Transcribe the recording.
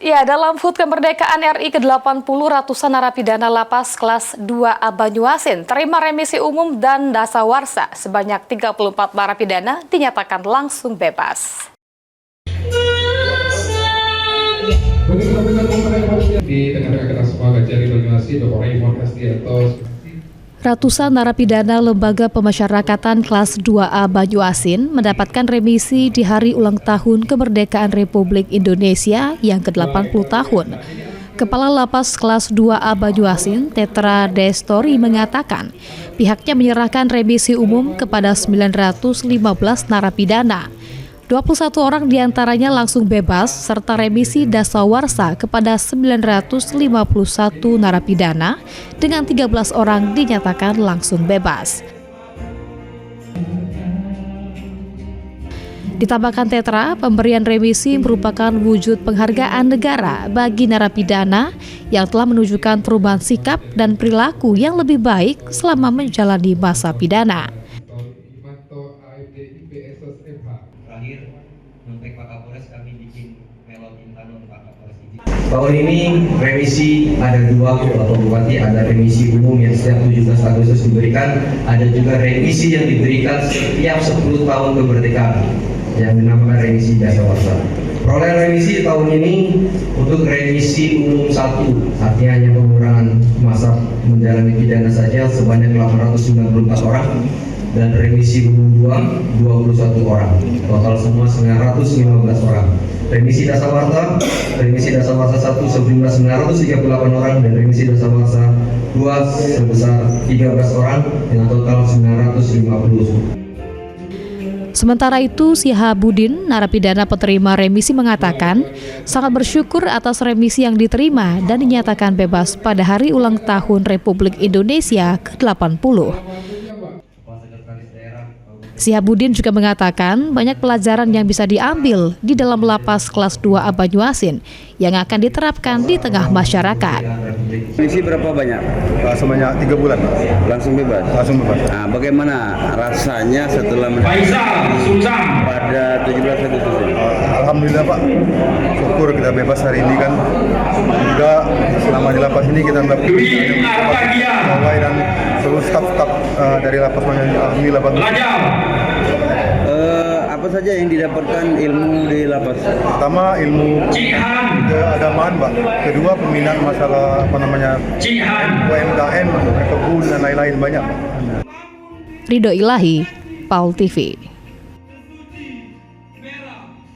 Ya, dalam HUT kemerdekaan RI ke-80, ratusan narapidana lapas kelas 2A Banyuasin terima remisi umum dan dasawarsa. Sebanyak 34 narapidana dinyatakan langsung bebas. Di tengah-tengah kita semua Gajari Banyuasin, Dr. Raymond Castianto. Ratusan narapidana Lembaga Pemasyarakatan kelas 2A Banyuasin mendapatkan remisi di hari ulang tahun kemerdekaan Republik Indonesia yang ke-80 tahun. Kepala Lapas kelas 2A Banyuasin, Tetra Destori, mengatakan pihaknya menyerahkan remisi umum kepada 915 narapidana. 21 orang diantaranya langsung bebas serta remisi dasawarsa kepada 951 narapidana dengan 13 orang dinyatakan langsung bebas. Ditambahkan Tetra, pemberian remisi merupakan wujud penghargaan negara bagi narapidana yang telah menunjukkan perubahan sikap dan perilaku yang lebih baik selama menjalani masa pidana. Terakhir, untuk Pak Kapolres kami bikin melon intan untuk Pak Kapolres ini. Tahun ini remisi ada dua, Bapak Bupati, ada remisi umum yang setiap 17 Agustus diberikan, ada juga remisi yang diberikan setiap 10 tahun kemerdekaan yang dinamakan remisi dasawarsa. Perolehan remisi tahun ini untuk remisi umum 1, artinya hanya pengurangan masa menjalani pidana saja sebanyak 894 orang. Dan remisi umum 2, 21 orang. Total semua 915 orang. Remisi dasawarsa 1 sejumlah 938 orang dan remisi dasawarsa 2 sebesar 13 orang dengan total 950. Sementara itu, Sihabudin, narapidana penerima remisi, mengatakan sangat bersyukur atas remisi yang diterima dan dinyatakan bebas pada hari ulang tahun Republik Indonesia ke-80. Sihabudin juga mengatakan banyak pelajaran yang bisa diambil di dalam lapas kelas 2A Banyuasin yang akan diterapkan di tengah masyarakat. Remisi berapa banyak? Sebanyak 3 bulan. Langsung bebas? Langsung bebas. Nah, bagaimana rasanya setelah pada 17 Agustus ini? Alhamdulillah Pak, syukur kita bebas hari ini kan. Juga selama di lapas ini kita mendapatkan pegawai dan seluruh staf-staf dari lapas Alhamdulillah bagus. Apa saja yang didapatkan ilmu di lapas? Pertama ilmu keagamaan Pak. Kedua pembinaan masalah UMKM, kebun dan lain-lain banyak Pak. Ridho Ilahi, PAUL TV.